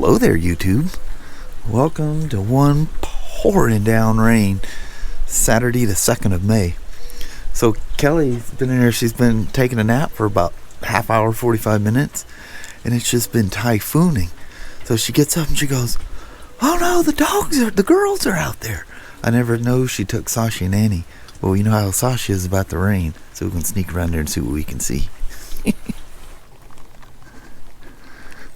Hello there, YouTube. Welcome to one pouring down rain, Saturday the 2nd of May. So Kelly's been in here, she's been taking a nap for about half hour, 45 minutes, and it's just been typhooning. So she gets up and she goes, "Oh no, the girls are out there." I never know she took Sashi and Annie. Well, you know how Sashi is about the rain, so we can sneak around there and see what we can see.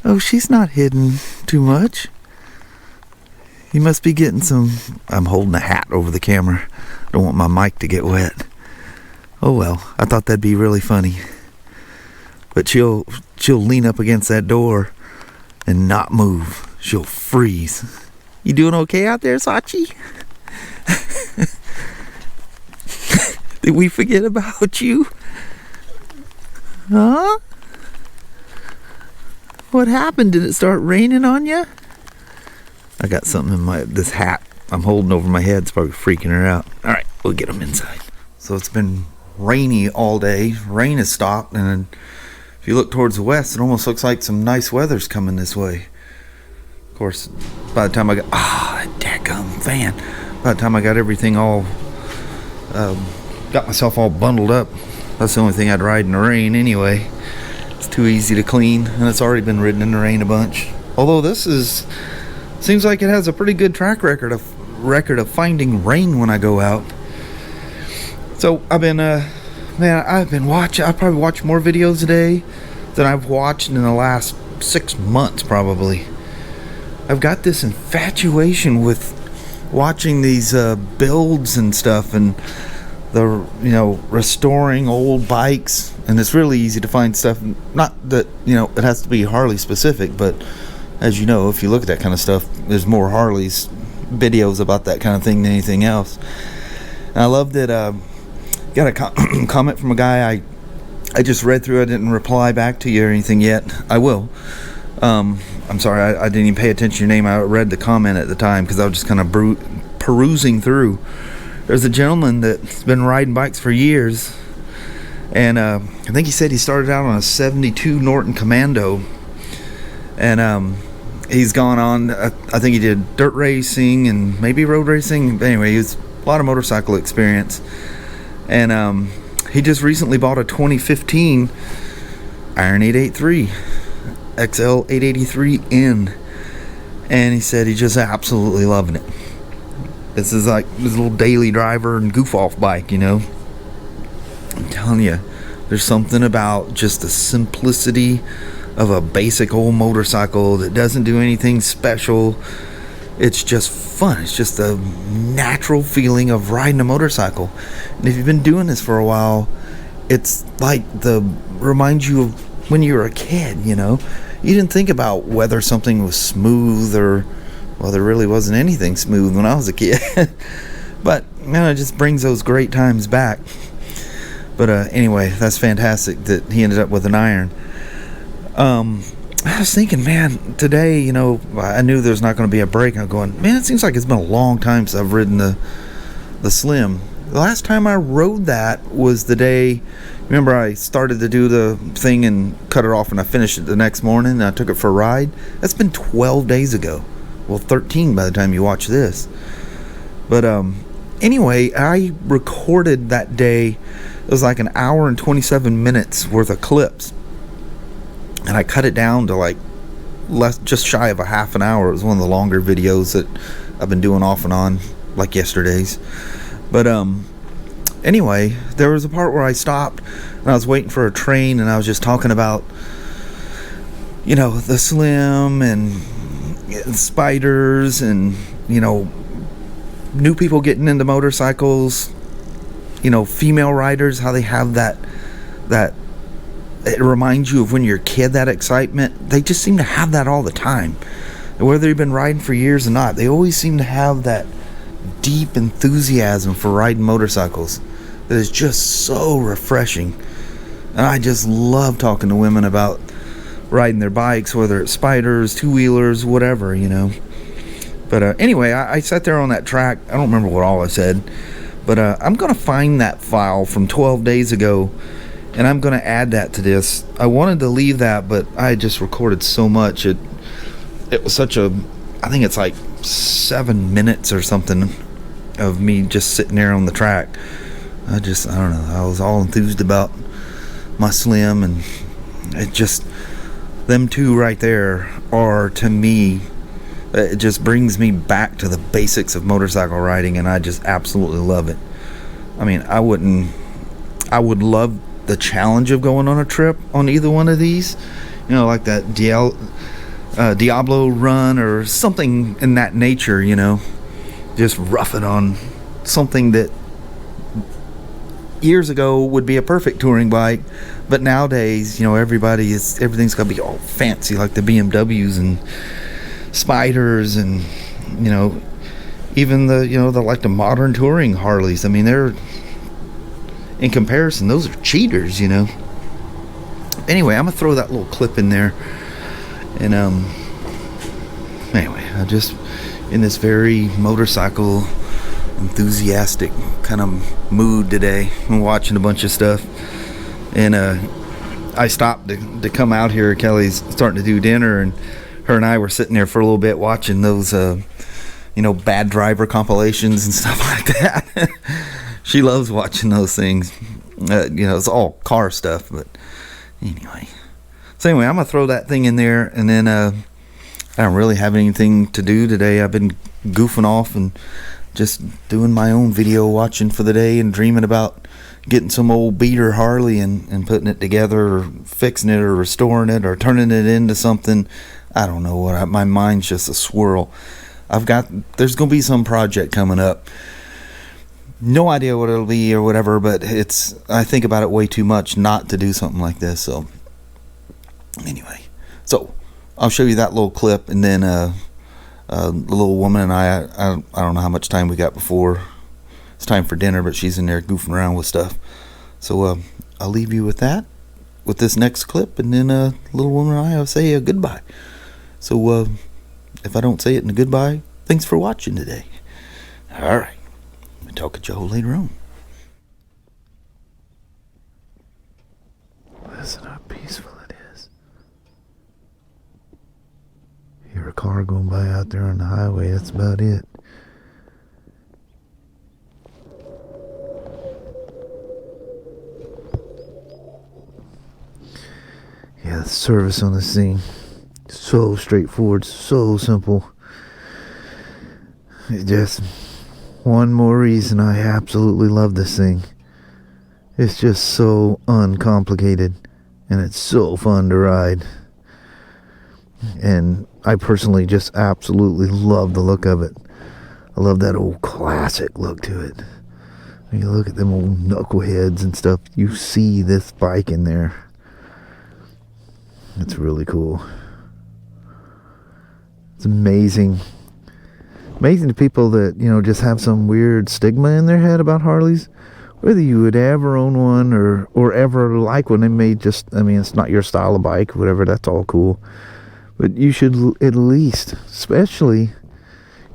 Oh, she's not hidden too much. You must be getting some... I'm holding a hat over the camera. I don't want my mic to get wet. Oh well, I thought that'd be really funny. But she'll lean up against that door and not move. She'll freeze. You doing okay out there, Sachi? Did we forget about you? Huh? What happened? Did it start raining on you? I got something in this hat I'm holding over my head. It's probably freaking her out. All right, we'll get them inside. So it's been rainy all day. Rain has stopped, and if you look towards the west, it almost looks like some nice weather's coming this way. Of course, by the time I got that dadgum fan. By the time I got everything all got myself all bundled up, that's the only thing I'd ride in the rain anyway. It's too easy to clean, and it's already been ridden in the rain a bunch. Although this seems like it has a pretty good track record of finding rain when I go out. So I've been watching. I probably watched more videos today than I've watched in the last 6 months probably. I've got this infatuation with watching these builds and stuff, and restoring old bikes. And it's really easy to find stuff, not that it has to be Harley specific, but as you know, if you look at that kind of stuff, there's more Harley's videos about that kind of thing than anything else. And I love that got a comment from a guy I just read through. I didn't reply back to you or anything yet. I will. I'm sorry, I didn't even pay attention to your name. I read the comment at the time because I was just kind of perusing through. There's a gentleman that's been riding bikes for years, and I think he said he started out on a 72 Norton Commando, and he's gone on, I think he did dirt racing and maybe road racing. But anyway, he has a lot of motorcycle experience, and he just recently bought a 2015 Iron 883 XL 883N, and he said he's just absolutely loving it. This is like his little daily driver and goof off bike, I'm telling you, there's something about just the simplicity of a basic old motorcycle that doesn't do anything special. It's just fun. It's just a natural feeling of riding a motorcycle. And if you've been doing this for a while, it's like reminds you of when you were a kid, You didn't think about whether something was smooth or... Well, there really wasn't anything smooth when I was a kid. But, it just brings those great times back. But anyway, that's fantastic that he ended up with an iron. I was thinking, man, today, I knew there was not going to be a break. I'm going, man, it seems like it's been a long time since I've ridden the Slim. The last time I rode that was the day, remember I started to do the thing and cut it off, and I finished it the next morning, and I took it for a ride. That's been 12 days ago. Well, 13 by the time you watch this. But anyway, I recorded that day. It was like an hour and 27 minutes worth of clips, and I cut it down to just shy of a half an hour. It was one of the longer videos that I've been doing off and on, like yesterday's. But anyway, there was a part where I stopped and I was waiting for a train, and I was just talking about the Slim and Spyders, and new people getting into motorcycles, female riders, how they have that it reminds you of when you're a kid, that excitement. They just seem to have that all the time, and whether you've been riding for years or not, they always seem to have that deep enthusiasm for riding motorcycles that is just so refreshing. And I just love talking to women about riding their bikes, whether it's Spyders, two-wheelers, whatever, But anyway, I sat there on that track. I don't remember what all I said, but I'm going to find that file from 12 days ago, and I'm going to add that to this. I wanted to leave that, but I just recorded so much. it was such a, I think it's like 7 minutes or something of me just sitting there on the track. I don't know, I was all enthused about my Slim, and it just, them two right there are, to me, it just brings me back to the basics of motorcycle riding, and I just absolutely love it. I mean, I would love the challenge of going on a trip on either one of these, you know, like that Diablo run or something in that nature, you know, just rough it on something that years ago would be a perfect touring bike, but nowadays, you know, everything's got to be all fancy, like the BMWs and Spyders, and you know, even the modern touring Harleys. I mean, they're, in comparison, those are cheaters, you know. Anyway, I'm gonna throw that little clip in there, and anyway, I just, in this very motorcycle enthusiastic kind of mood today. I'm watching a bunch of stuff, and I stopped to come out here. Kelly's starting to do dinner, and her and I were sitting there for a little bit watching those bad driver compilations and stuff like that. She loves watching those things. It's all car stuff, but anyway. So anyway, I'm gonna throw that thing in there, and then I don't really have anything to do today. I've been goofing off and just doing my own video watching for the day, and dreaming about getting some old beater Harley and putting it together, or fixing it, or restoring it, or turning it into something. I don't know what. My mind's just a swirl. There's gonna be some project coming up. No idea what it'll be or whatever, but I think about it way too much not to do something like this. So anyway, so I'll show you that little clip, and then the little woman and I don't know how much time we got before it's time for dinner, but she's in there goofing around with stuff. So I'll leave you with that, with this next clip, and then little woman and I'll say goodbye. So if I don't say it in a goodbye, thanks for watching today. All right, I'll talk to Joe later on. Listen how peaceful it is. Hear a car going by out there on the highway, that's about it. Yeah, the service on the scene, so straightforward, so simple. It just, one more reason I absolutely love this thing. It's just so uncomplicated, and it's so fun to ride. And I personally just absolutely love the look of it. I love that old classic look to it. When you look at them old knuckleheads and stuff, you see this bike in there. It's really cool. It's amazing. Amazing to people that, just have some weird stigma in their head about Harleys. Whether you would ever own one or ever like one, it may just, it's not your style of bike, whatever, that's all cool. But you should at least, especially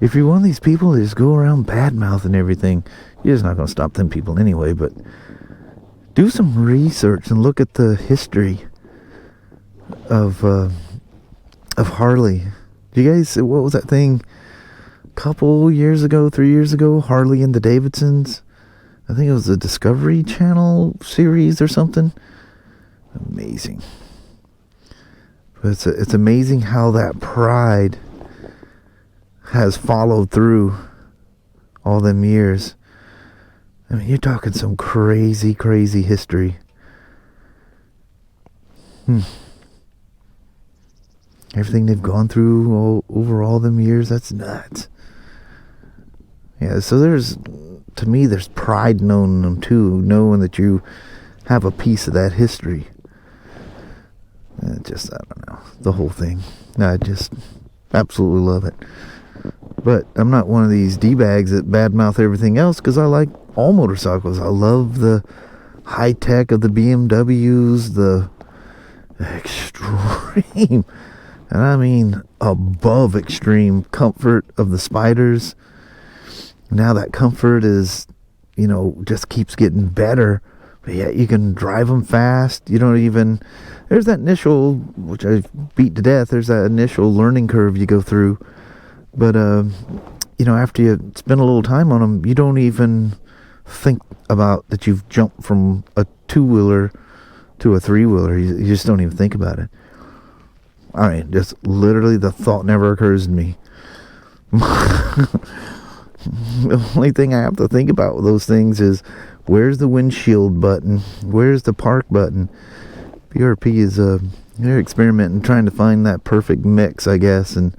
if you're one of these people that just go around badmouthing everything, you're just not going to stop them people anyway, but do some research and look at the history of Harley. Do you guys, what was that thing a couple years ago, 3 years ago, Harley and the Davidsons? I think it was a Discovery Channel series or something. Amazing. But it's amazing how that pride has followed through all them years. You're talking some crazy, crazy history. Everything they've gone through over all them years, that's nuts. Yeah, so to me, there's pride in owning them too, knowing that you have a piece of that history. I don't know, the whole thing. I just absolutely love it. But I'm not one of these D-bags that badmouth everything else, because I like all motorcycles. I love the high tech of the BMWs, the extreme, and I mean above extreme comfort of the Spyders. Now that comfort is, just keeps getting better But yeah, you can drive them fast. You don't even... There's that initial, which I beat to death, there's that initial learning curve you go through. But, you know, after you spend a little time on them, you don't even think about that you've jumped from a two-wheeler to a three-wheeler. You just don't even think about it. I mean, just literally the thought never occurs to me. The only thing I have to think about with those things is, where's the windshield button? Where's the park button? BRP is they're experimenting, trying to find that perfect mix, I guess, and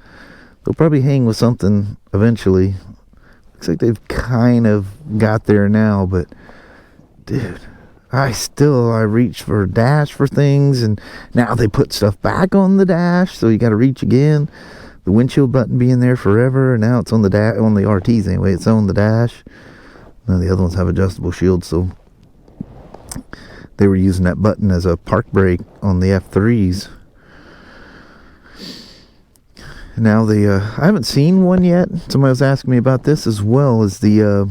they'll probably hang with something eventually. Looks like they've kind of got there now, but dude, I reach for a dash for things, and now they put stuff back on the dash, so you got to reach again. The windshield button being there forever, and now it's on the on the RTs anyway. It's on the dash. Now the other ones have adjustable shields, so they were using that button as a park brake on the F3s. Now I haven't seen one yet. Somebody was asking me about this as well. As the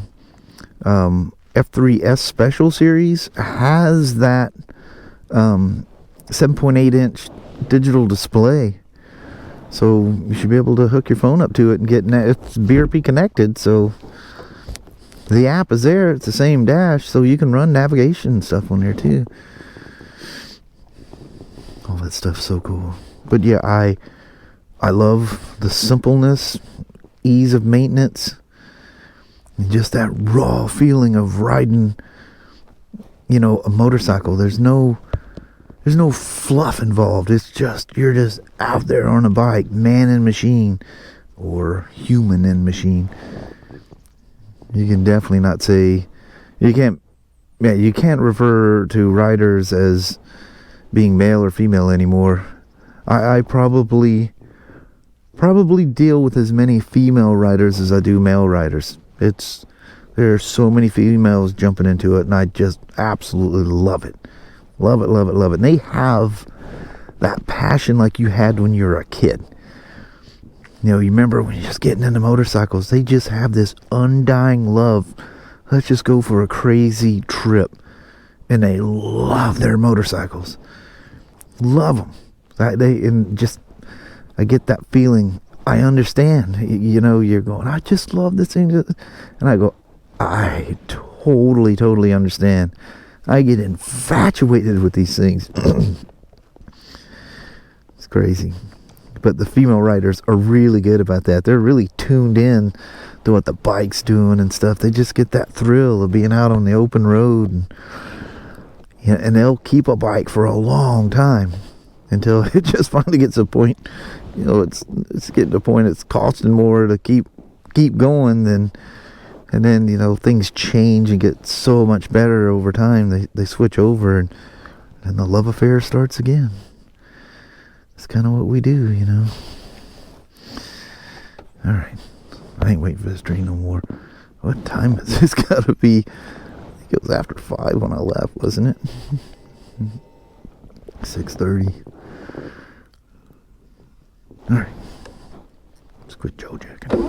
F3S Special Series has that 7.8 inch digital display, so you should be able to hook your phone up to it and get it's BRP connected. So the app is there. It's the same dash, so you can run navigation and stuff on there too. All that stuff's so cool. But yeah, I love the simpleness, ease of maintenance, and just that raw feeling of riding, you know, a motorcycle. There's no fluff involved. It's just, you're just out there on a bike, man and machine, or human and machine. You can definitely not say, you can't refer to riders as being male or female anymore. I probably deal with as many female riders as I do male riders. There are so many females jumping into it, and I just absolutely love it. Love it, love it, love it. And they have that passion like you had when you were a kid. You know, you remember when you're just getting into motorcycles, they just have this undying love. Let's just go for a crazy trip. And they love their motorcycles. Love them. I get that feeling. I understand. You know, you're going, I just love this thing. And I go, I totally understand. I get infatuated with these things. It's crazy. But the female riders are really good about that. They're really tuned in to what the bike's doing and stuff. They just get that thrill of being out on the open road. And they'll keep a bike for a long time until it just finally gets to a point, you know, it's getting to a point it's costing more to keep going and then, you know, things change and get so much better over time. They switch over and the love affair starts again. It's kind of what we do, you know. Alright. I ain't waiting for this train no more. What time is this gotta be? I think it was after 5 when I left, wasn't it? 6:30. Alright. Let's quit Joe jacking.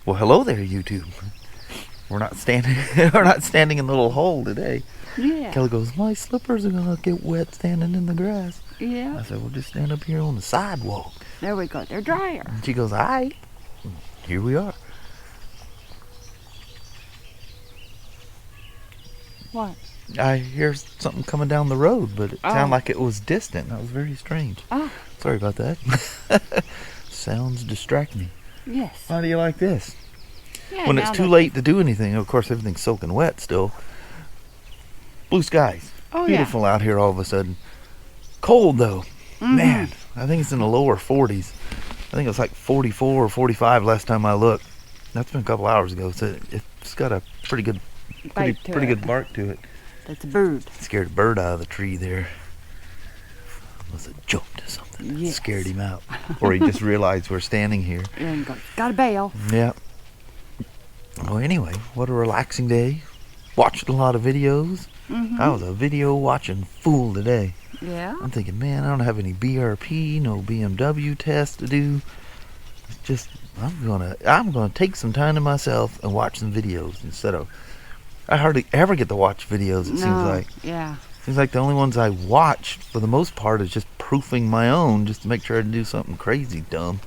Well, hello there, YouTube. We're not standing in a little hole today. Yeah. Kelly goes, my slippers are gonna get wet standing in the grass. Yeah. I said, we'll just stand up here on the sidewalk. There we go. They're drier. And she goes, alright. Here we are. What? I hear something coming down the road, but it sounded like it was distant. That was very strange. Oh. Sorry about that. Sounds distract me. Yes. How do you like this? Yeah, When it's too late to do anything, of course everything's soaking wet still. Blue skies. Oh, beautiful out here all of a sudden. Cold though. Man, I think it's in the lower 40s. I think it was like 44 or 45 last time I looked. That's been a couple hours ago, so it's got a pretty good good bark to it. That's a bird. Scared a bird out of the tree there. Must have jumped to something. Yes. Scared him out. Or he just realized we're standing here. And got a bail. Yeah. Well, anyway, what a relaxing day. Watched a lot of videos. I was a video watching fool today. Yeah. I'm thinking, man, I don't have any BRP, no BMW test to do. It's just I'm gonna take some time to myself and watch some videos instead of. I hardly ever get to watch videos. It seems like. Yeah. Seems like the only ones I watch for the most part is just proofing my own, just to make sure I didn't do something crazy dumb.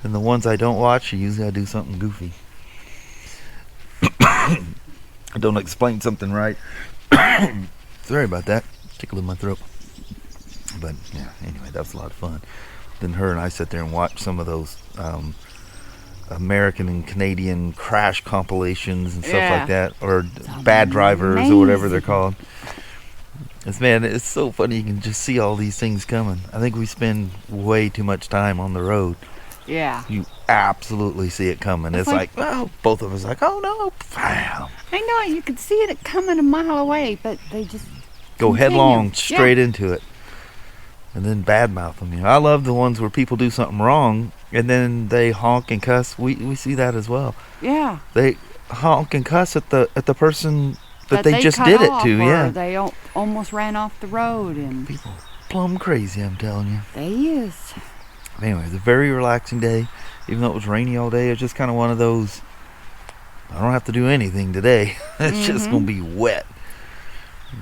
And the ones I don't watch, usually I do something goofy. I don't explain something right. Sorry about that. Tickle in my throat. But yeah, anyway, that was a lot of fun. Then her and I sat there and watched some of those American and Canadian crash compilations and stuff like that, or bad drivers or whatever they're called. It's so funny. You can just see all these things coming. I think we spend way too much time on the road. Yeah. You absolutely see it coming. It's like, well, both of us like, oh no, wow. I know, you could see it coming a mile away, but they just go headlong straight into it. And then badmouth them. You know, I love the ones where people do something wrong and then they honk and cuss. We see that as well. Yeah. They honk and cuss at the person that they just did it to. Yeah. They almost ran off the road, and people plumb crazy, I'm telling you. They is. Anyway, it was a very relaxing day. Even though it was rainy all day, it was just kind of one of those, I don't have to do anything today. It's just going to be wet.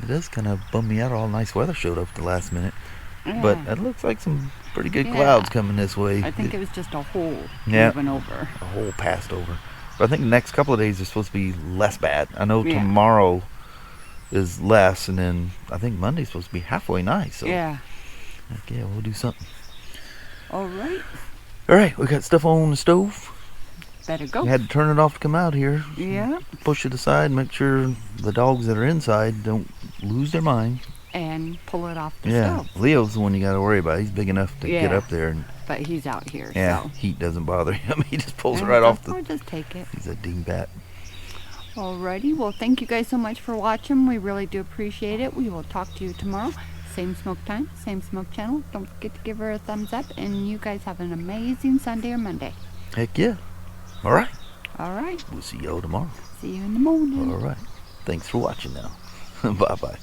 It does kind of bum me out. All nice weather showed up at the last minute. Yeah. But it looks like some pretty good clouds coming this way. I think it was just a hole moving over. A hole passed over. But I think the next couple of days are supposed to be less bad. I know tomorrow is less, and then I think Monday's supposed to be halfway nice. So yeah, we'll do something. All right, we got stuff on the stove. Better go. We had to turn it off to come out here. Yeah. Push it aside, make sure the dogs that are inside don't lose their mind. And pull it off the stove. Leo's the one you got to worry about. He's big enough to get up there. But he's out here, so. Heat doesn't bother him. He just pulls it right off the... Or just take it. He's a dingbat. Alrighty, well, thank you guys so much for watching. We really do appreciate it. We will talk to you tomorrow. Same smoke time, same smoke channel. Don't forget to give her a thumbs up. And you guys have an amazing Sunday or Monday. Heck yeah. All right. We'll see y'all tomorrow. See you in the morning. All right. Thanks for watching now. Bye-bye.